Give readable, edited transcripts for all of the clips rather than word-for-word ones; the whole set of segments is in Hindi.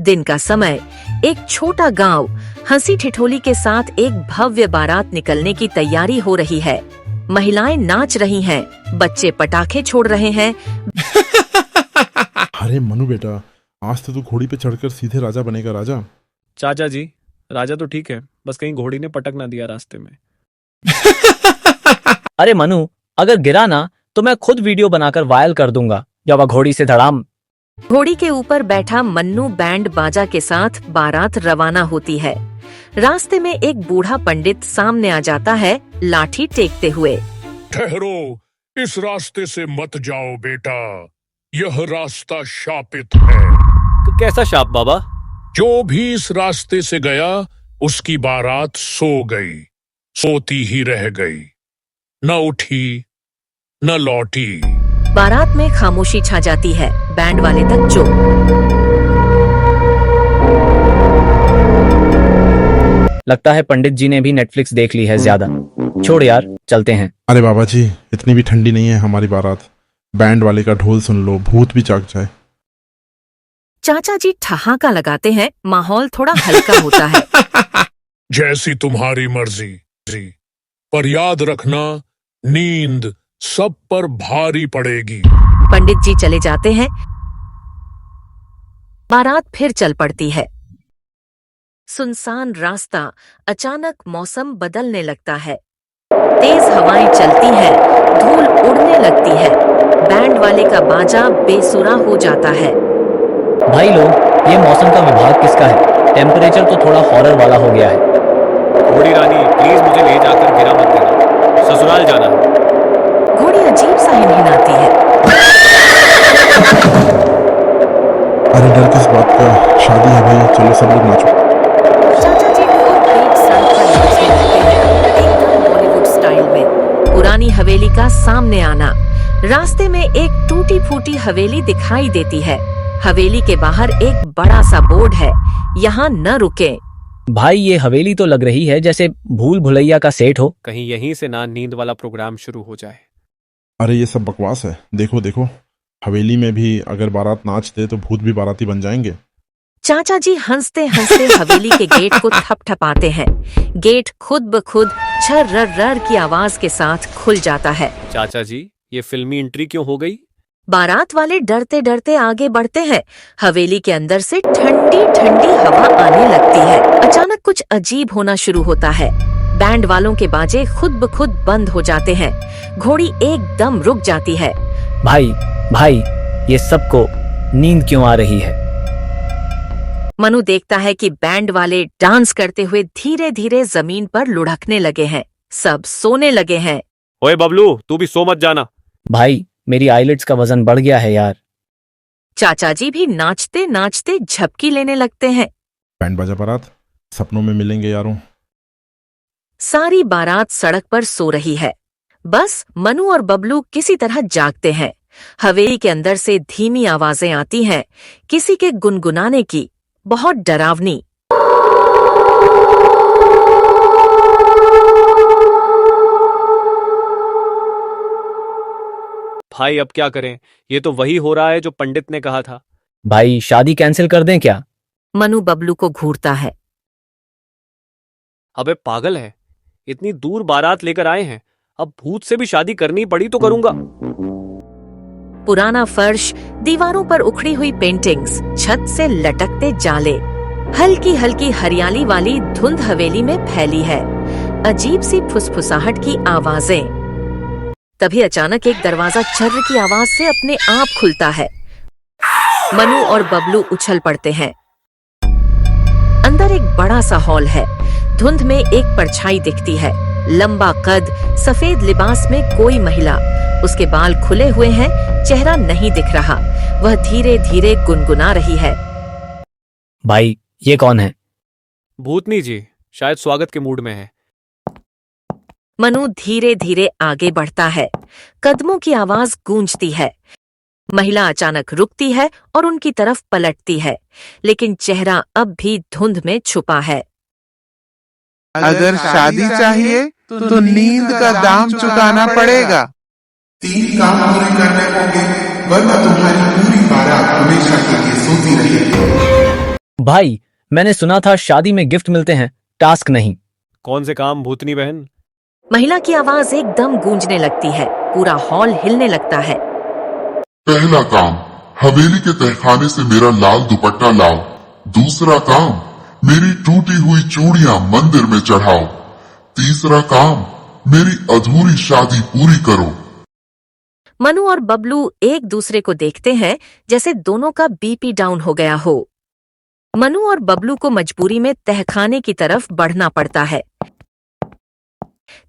दिन का समय, एक छोटा गांव, हंसी ठिठोली के साथ एक भव्य बारात निकलने की तैयारी हो रही है। महिलाएं नाच रही हैं, बच्चे पटाखे छोड़ रहे हैं। अरे मनु बेटा, आज तो तू घोड़ी पे चढ़कर सीधे राजा बनेगा राजा। चाचा जी, राजा तो ठीक है, बस कहीं घोड़ी ने पटक ना दिया रास्ते में। अरे मनु, अगर गिरा ना तो मैं खुद वीडियो बनाकर वायरल कर दूंगा जब वह घोड़ी से धड़ाम। घोड़ी के ऊपर बैठा मन्नू बैंड बाजा के साथ बारात रवाना होती है। रास्ते में एक बूढ़ा पंडित सामने आ जाता है, लाठी टेकते हुए। ठहरो, इस रास्ते से मत जाओ बेटा, यह रास्ता शापित है। कैसा शाप बाबा? जो भी इस रास्ते से गया उसकी बारात सो गई, सोती ही रह गई, न उठी न लौटी। बारात में खामोशी छा जाती है, बैंड वाले तक चुप। लगता है पंडित जी ने भी नेटफ्लिक्स देख ली है ज्यादा। छोड़ यार, चलते हैं। अरे बाबा जी, इतनी भी ठंडी नहीं है हमारी बारात। बैंड वाले का ढोल सुन लो, भूत भी जाग जाए। चाचा जी ठहाका लगाते हैं, माहौल थोड़ा हल्का होता है। जैसी तुम्हारी मर्जी, पर याद रखना, नींद सब पर भारी पड़ेगी। पंडित जी चले जाते हैं। बारात फिर चल पड़ती है। सुनसान रास्ता, अचानक मौसम बदलने लगता है। तेज हवाएं चलती हैं, धूल उड़ने लगती है। बैंड वाले का बाजा बेसुरा हो जाता है। भाई लोग, ये मौसम का विभाग किसका है? टेम्परेचर तो थोड़ा हॉरर वाला हो गया है। घोड़ी रानी, प्लीज मुझे ले जाकर गिरा मत देना, ससुराल जाना है। घोड़ी अजीब सा हिनहिनाती है। अरे डर किस बात का, शादी है भाई, चलो सब लोग नाचो। चाचा जी खुद बीट सड़क पर नाचने लगते हैं, एकदम बॉलीवुड स्टाइल में। पुरानी हवेली का सामने आना, रास्ते में एक टूटी फूटी हवेली दिखाई देती है। हवेली के बाहर एक बड़ा सा बोर्ड है, यहाँ न रुके। भाई ये हवेली तो लग रही है जैसे भूल भुलैया का सेट हो। कहीं यहीं से ना नींद वाला प्रोग्राम शुरू हो जाए। अरे ये सब बकवास है, देखो देखो, हवेली में भी अगर बारात नाच दे तो भूत भी बाराती बन जाएंगे। चाचा जी हंसते हंसते हवेली के गेट को थपथपाते हैं। गेट खुद ब खुद छर्रर की आवाज के साथ खुल जाता है। चाचा जी, ये फिल्मी एंट्री क्यों हो गई? बारात वाले डरते डरते आगे बढ़ते हैं। हवेली के अंदर से ठंडी ठंडी हवा आने लगती है। अचानक कुछ अजीब होना शुरू होता है। बैंड वालों के बाजे खुद ब खुद बंद हो जाते हैं। घोड़ी एकदम रुक जाती है। भाई, ये सबको नींद क्यों आ रही है? मनु देखता है कि बैंड वाले डांस करते हुए धीरे धीरे जमीन पर लुढ़कने लगे हैं। सब सोने लगे हैं। ओए बबलू, तू भी सो मत जाना। भाई, मेरी आईलिड्स का वजन बढ़ गया है यार। चाचा जी भी नाचते नाचते झपकी लेने लगते हैं। बैंड बाजा बारात, सपनों में मिलेंगे यारों। सारी बारात सड़क पर सो रही है। बस मनु और बबलू किसी तरह जागते हैं। हवेली के अंदर से धीमी आवाजें आती हैं, किसी के गुनगुनाने की, बहुत डरावनी। भाई अब क्या करें? ये तो वही हो रहा है जो पंडित ने कहा था। भाई शादी कैंसिल कर दें क्या? मनु बबलू को घूरता है। अबे पागल है, इतनी दूर बारात लेकर आए हैं, अब भूत से भी शादी करनी पड़ी तो करूंगा। पुराना फर्श, दीवारों पर उखड़ी हुई पेंटिंग्स, छत से लटकते जाले, हल्की हल्की हरियाली वाली धुंध हवेली में फैली है। अजीब सी फुसफुसाहट की आवाजें। तभी अचानक एक दरवाजा चर्र की आवाज से अपने आप खुलता है। मनु और बबलू उछल पड़ते हैं। अंदर एक बड़ा सा हॉल है। धुंध में एक परछाई दिखती है। लंबा कद, सफेद लिबास में कोई महिला। उसके बाल खुले हुए हैं, चेहरा नहीं दिख रहा। वह धीरे धीरे गुनगुना रही है। भाई, ये कौन है? भूतनी जी, शायद स्वागत के मूड में है। मनु धीरे धीरे आगे बढ़ता है। कदमों की आवाज गूंजती है। महिला अचानक रुकती है और उनकी तरफ पलटती है, लेकिन चेहरा अब भी धुंध में छुपा है। अगर शादी चाहिए तो नींद का दाम चुकाना पड़ेगा। 3 काम पूरे करने होंगे, वरना तुम्हारी पूरी बारात हमेशा के लिए सोती रहेगी। भाई, मैंने सुना था शादी में गिफ्ट मिलते हैं, टास्क नहीं। कौन से काम भूतनी बहन? महिला की आवाज एकदम गूंजने लगती है, पूरा हॉल हिलने लगता है। पहला काम, हवेली के तहखाने से मेरा लाल दुपट्टा लाओ। दूसरा काम, मेरी टूटी हुई चूड़ियां मंदिर में चढ़ाओ। तीसरा काम, मेरी अधूरी शादी पूरी करो। मनु और बबलू एक दूसरे को देखते हैं जैसे दोनों का बीपी डाउन हो गया हो। मनु और बबलू को मजबूरी में तहखाने की तरफ बढ़ना पड़ता है।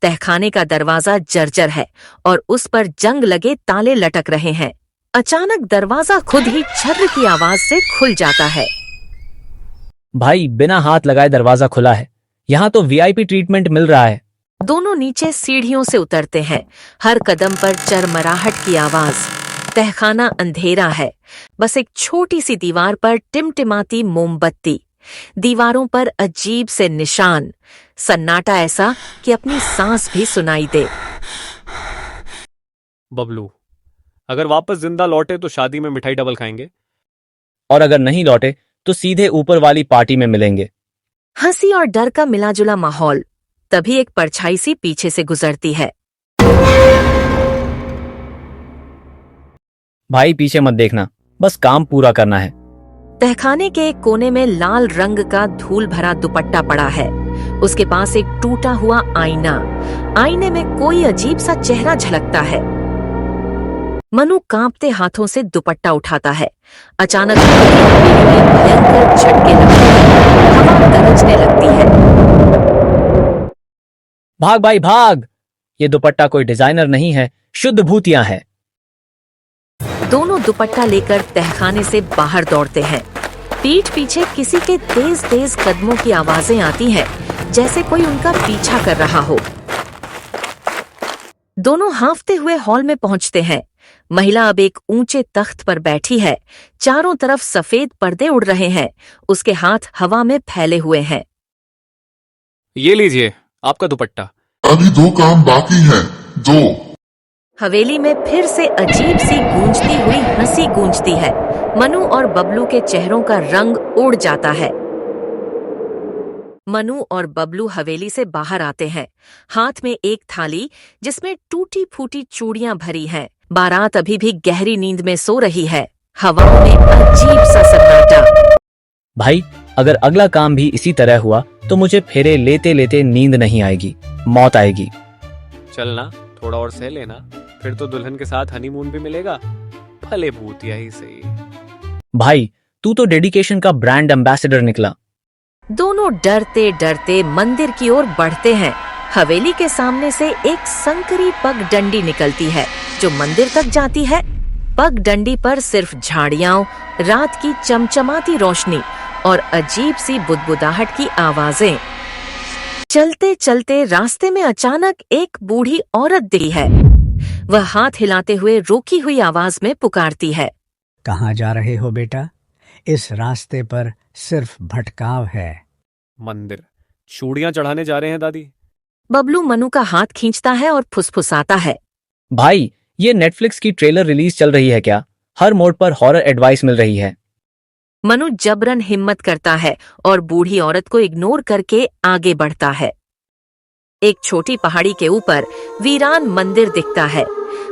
तहखाने का दरवाजा जर्जर है और उस पर जंग लगे ताले लटक रहे हैं। अचानक दरवाजा खुद ही छर्र की आवाज से खुल जाता है। भाई, बिना हाथ लगाए दरवाजा खुला है। यहाँ तो वीआईपी ट्रीटमेंट मिल रहा है। दोनों नीचे सीढ़ियों से उतरते हैं। हर कदम पर चरमराहट की आवाज। तहखाना अंधेरा है, बस एक छोटी सी दीवार पर टिमटिमाती मोमबत्ती। दीवारों पर अजीब से निशान। सन्नाटा ऐसा कि अपनी सांस भी सुनाई दे। बबलू, अगर वापस जिंदा लौटे तो शादी में मिठाई डबल खाएंगे। और अगर नहीं लौटे तो सीधे ऊपर वाली पार्टी में मिलेंगे। हंसी और डर का मिलाजुला माहौल। तभी एक परछाई सी पीछे से गुजरती है। भाई, पीछे मत देखना, बस काम पूरा करना है। तहखाने के एक कोने में लाल रंग का धूल भरा दुपट्टा पड़ा है। उसके पास एक टूटा हुआ आईना। आईने में कोई अजीब सा चेहरा झलकता है। मनु कांपते हाथों से दुपट्टा उठाता है। अचानक भयंकर झटके लगते हैं। हवा गरजने लगती है। भाग भाई भाग! ये दुपट्टा कोई डिजाइनर नहीं है, शुद्ध भूतिया है। दोनों दुपट्टा लेकर तहखाने से बाहर दौड़ते हैं। पीठ पीछे किसी के तेज तेज कदमों की आवाजें आती हैं, जैसे कोई उनका पीछा कर रहा हो। दोनों हांफते हुए हॉल में पहुंचते हैं। महिला अब एक ऊंचे तख्त पर बैठी है। चारों तरफ सफेद पर्दे उड़ रहे हैं। उसके हाथ हवा में फैले हुए हैं। ये लीजिए आपका दुपट्टा। अभी 2 काम बाकी हैं। 2। हवेली में फिर से अजीब सी गूंजती हुई हंसी गूंजती है। मनु और बबलू के चेहरों का रंग उड़ जाता है। मनु और बबलू हवेली से बाहर आते हैं, हाथ में एक थाली जिसमें टूटी फूटी चूड़ियां भरी हैं। बारात अभी भी गहरी नींद में सो रही है। हवाओं में अजीब सा सन्नाटा। भाई, अगर अगला काम भी इसी तरह हुआ तो मुझे फेरे लेते लेते नींद नहीं आएगी, मौत आएगी। चलना, थोड़ा और सह लेना, फिर तो दुल्हन के साथ हनीमून भी मिलेगा। भले भूतिया ही सही। भाई, तू तो डेडिकेशन का ब्रांड एम्बेसडर निकला। दोनों डरते डरते मंदिर की ओर बढ़ते हैं। हवेली के सामने से एक संकरी पगडंडी निकलती है जो मंदिर तक जाती है। पगडंडी पर सिर्फ झाड़ियां, रात की चमचमाती रोशनी और अजीब सी बुदबुदाहट की आवाजें। चलते चलते रास्ते में अचानक एक बूढ़ी औरत दिखी है। वह हाथ हिलाते हुए रोकी हुई आवाज में पुकारती है। कहाँ जा रहे हो बेटा? इस रास्ते पर सिर्फ भटकाव है। मंदिर। चूड़ियां चढ़ाने जा रहे हैं दादी। बबलू मनु का हाथ खींचता है और फुसफुसाता है। भाई, ये नेटफ्लिक्स की ट्रेलर रिलीज चल रही है क्या? हर मोड पर हॉरर एडवाइस मिल रही है। मनु जबरन हिम्मत करता है और बूढ़ी औरत को इग्नोर करके आगे बढ़ता है। एक छोटी पहाड़ी के ऊपर वीरान मंदिर दिखता है।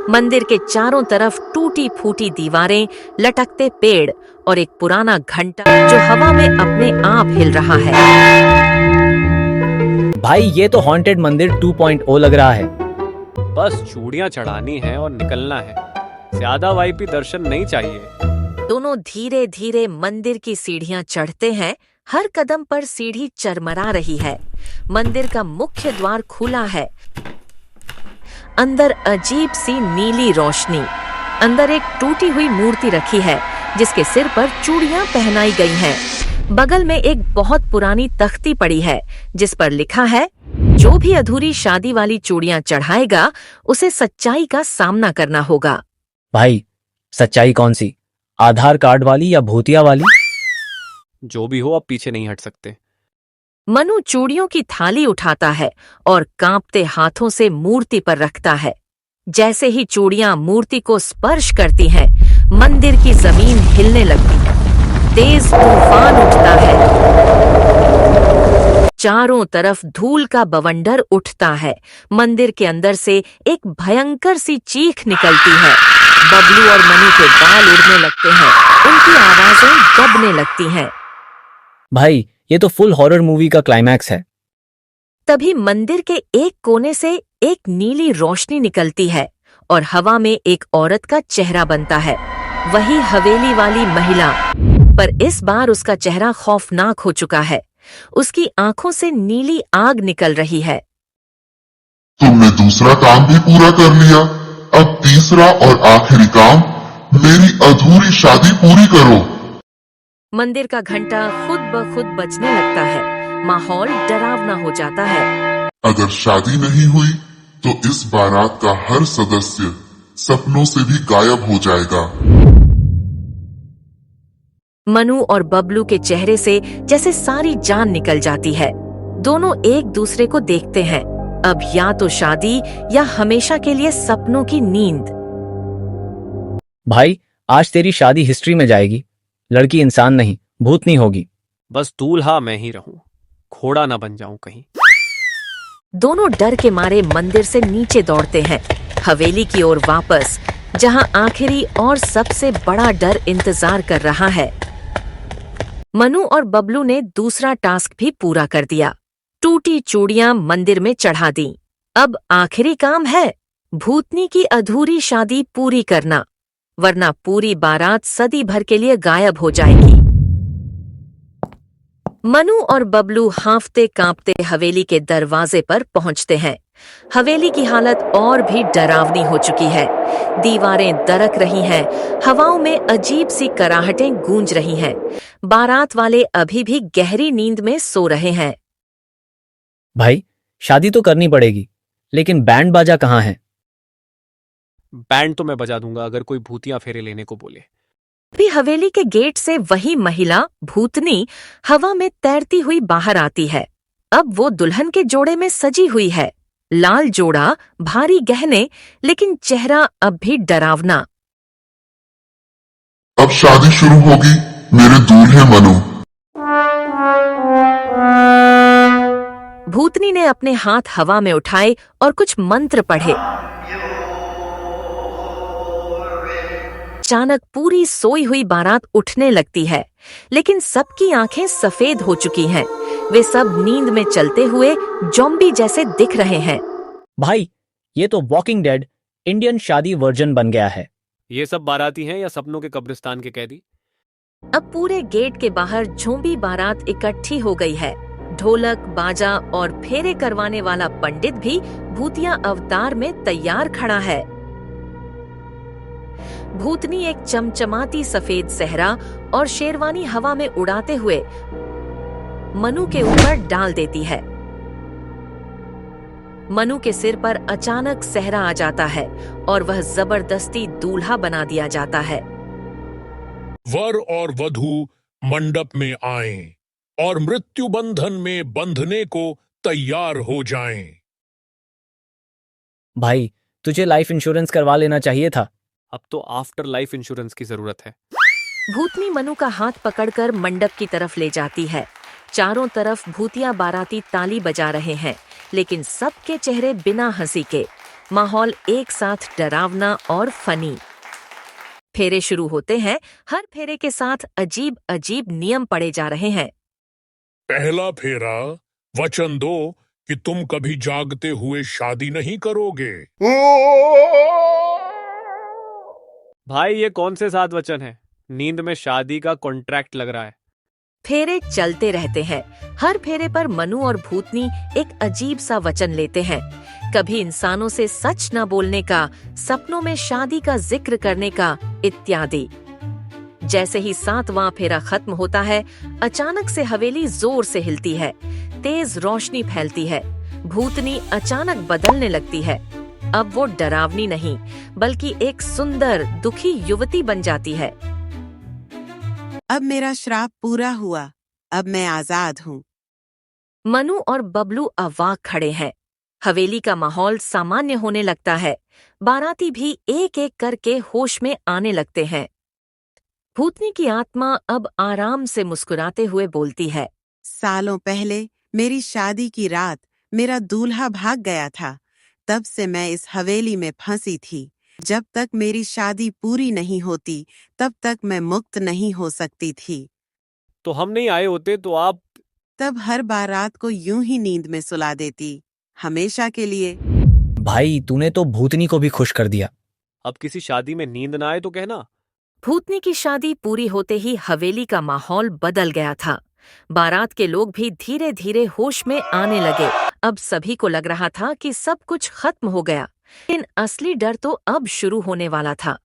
मंदिर के चारों तरफ टूटी फूटी दीवारें, लटकते पेड़ और एक पुराना घंटा जो हवा में अपने आप हिल रहा है। भाई, ये तो हॉन्टेड मंदिर 2.0 लग रहा है। बस चूड़ियां चढ़ानी है और निकलना है। ज्यादा वाइपी दर्शन नहीं चाहिए। दोनों धीरे धीरे मंदिर की सीढ़ियां चढ़ते हैं। हर कदम पर सीढ़ी चरमरा रही है। मंदिर का मुख्य द्वार खुला है। अंदर अजीब सी नीली रोशनी। अंदर एक टूटी हुई मूर्ति रखी है जिसके सिर पर चूड़ियां पहनाई गई हैं। बगल में एक बहुत पुरानी तख्ती पड़ी है जिस पर लिखा है, जो भी अधूरी शादी वाली चूड़ियां चढ़ाएगा उसे सच्चाई का सामना करना होगा। भाई, सच्चाई कौन सी? आधार कार्ड वाली या भूतिया वाली? जो भी हो, अब पीछे नहीं हट सकते। मनु चूड़ियों की थाली उठाता है और कांपते हाथों से मूर्ति पर रखता है। जैसे ही चूड़ियां मूर्ति को स्पर्श करती हैं, मंदिर की जमीन हिलने लगती है। तेज तूफान उठता है। चारों तरफ धूल का बवंडर उठता है। मंदिर के अंदर से एक भयंकर सी चीख निकलती है। बबलू और मनु के बाल उड़ने लगते हैं। उनकी आवाजें दबने लगती हैं। भाई, ये तो फुल हॉरर मूवी का क्लाइमैक्स है। तभी मंदिर के एक कोने से एक नीली रोशनी निकलती है और हवा में एक औरत का चेहरा बनता है। वही हवेली वाली महिला, पर इस बार उसका चेहरा खौफनाक हो चुका है। उसकी आंखों से नीली आग निकल रही है। तुमने दूसरा काम भी पूरा कर लिया, अब तीसरा और आखिरी काम, मेरी अधूरी शादी पूरी करो। मंदिर का घंटा खुद ब खुद बजने लगता है। माहौल डरावना हो जाता है। अगर शादी नहीं हुई तो इस बारात का हर सदस्य सपनों से भी गायब हो जाएगा। मनु और बबलू के चेहरे से जैसे सारी जान निकल जाती है। दोनों एक दूसरे को देखते हैं। अब या तो शादी या हमेशा के लिए सपनों की नींद। भाई, आज तेरी शादी हिस्ट्री में जाएगी। लड़की इंसान नहीं, भूतनी होगी। बस दूल्हा मैं ही रहूं, घोड़ा ना बन जाऊं कहीं। दोनों डर के मारे मंदिर से नीचे दौड़ते हैं, हवेली की ओर वापस, जहां आखिरी और सबसे बड़ा डर इंतजार कर रहा है। मनु और बबलू ने दूसरा टास्क भी पूरा कर दिया। टूटी चूड़ियां मंदिर में चढ़ा दी। अब आखिरी काम है भूतनी की अधूरी शादी पूरी करना, वरना पूरी बारात सदी भर के लिए गायब हो जाएगी। मनु और बबलू हांफते कांपते हवेली के दरवाजे पर पहुंचते हैं। हवेली की हालत और भी डरावनी हो चुकी है। दीवारें दरक रही हैं, हवाओं में अजीब सी कराहटें गूंज रही हैं। बारात वाले अभी भी गहरी नींद में सो रहे हैं। भाई, शादी तो करनी पड़ेगी, लेकिन बैंड बाजा कहाँ है? बैंड तो मैं बजा दूंगा अगर कोई भूतिया फेरे लेने को बोले। भी हवेली के गेट से वही महिला भूतनी हवा में तैरती हुई बाहर आती है। अब वो दुल्हन के जोड़े में सजी हुई है। लाल जोड़ा, भारी गहने, लेकिन चेहरा अब भी डरावना। अब शादी शुरू होगी मेरे दूल्हे मनु। भूतनी ने अपने हाथ हवा में उठाए और कुछ मंत्र पढ़े। अचानक पूरी सोई हुई बारात उठने लगती है, लेकिन सबकी आंखें सफेद हो चुकी हैं। वे सब नींद में चलते हुए जॉम्बी जैसे दिख रहे हैं। भाई, ये तो वॉकिंग डेड इंडियन शादी वर्जन बन गया है। ये सब बाराती हैं या सपनों के कब्रिस्तान के कैदी? अब पूरे गेट के बाहर झोंबी बारात इकट्ठी हो गई है। ढोलक, बाजा और फेरे करवाने वाला पंडित भी भूतिया अवतार में तैयार खड़ा है। भूतनी एक चमचमाती सफेद सेहरा और शेरवानी हवा में उड़ाते हुए मनु के ऊपर डाल देती है। मनु के सिर पर अचानक सेहरा आ जाता है और वह जबरदस्ती दूल्हा बना दिया जाता है। वर और वधू मंडप में आएं और मृत्यु बंधन में बंधने को तैयार हो जाएं। भाई, तुझे लाइफ इंश्योरेंस करवा लेना चाहिए था। अब तो आफ्टर लाइफ इंश्योरेंस की जरूरत है। भूतनी मनु का हाथ पकड़कर मंडप की तरफ ले जाती है। चारों तरफ भूतिया बाराती ताली बजा रहे हैं, लेकिन सबके चेहरे बिना हंसी के। माहौल एक साथ डरावना और फनी। फेरे शुरू होते हैं। हर फेरे के साथ अजीब अजीब नियम पड़े जा रहे हैं। पहला फेरा, वचन दो कि तुम कभी जागते हुए शादी नहीं करोगे। भाई, ये कौन से 7 वचन है? नींद में शादी का कॉन्ट्रैक्ट लग रहा है। फेरे चलते रहते हैं। हर फेरे पर मनु और भूतनी एक अजीब सा वचन लेते हैं। कभी इंसानों से सच न बोलने का, सपनों में शादी का जिक्र करने का, इत्यादि। जैसे ही 7वां फेरा खत्म होता है, अचानक से हवेली जोर से हिलती है। तेज रोशनी फैलती है। भूतनी अचानक बदलने लगती है। अब वो डरावनी नहीं, बल्कि एक सुंदर दुखी युवती बन जाती है। अब मेरा श्राप पूरा हुआ, अब मैं आजाद हूँ। मनु और बबलू अवाक खड़े हैं। हवेली का माहौल सामान्य होने लगता है। बाराती भी एक एक करके होश में आने लगते हैं। भूतनी की आत्मा अब आराम से मुस्कुराते हुए बोलती है। सालों पहले मेरी शादी की रात मेरा दूल्हा भाग गया था। तब से मैं इस हवेली में फंसी थी। जब तक मेरी शादी पूरी नहीं होती तब तक मैं मुक्त नहीं हो सकती थी। तो हम नहीं आए होते तो आप। तब हर बारात को यूं ही नींद में सुला देती, हमेशा के लिए। भाई तूने तो भूतनी को भी खुश कर दिया। अब किसी शादी में नींद ना आए तो कहना। भूतनी की शादी पूरी होते ही हवेली का माहौल बदल गया था। बारात के लोग भी धीरे धीरे होश में आने लगे। अब सभी को लग रहा था कि सब कुछ खत्म हो गया, लेकिन असली डर तो अब शुरू होने वाला था।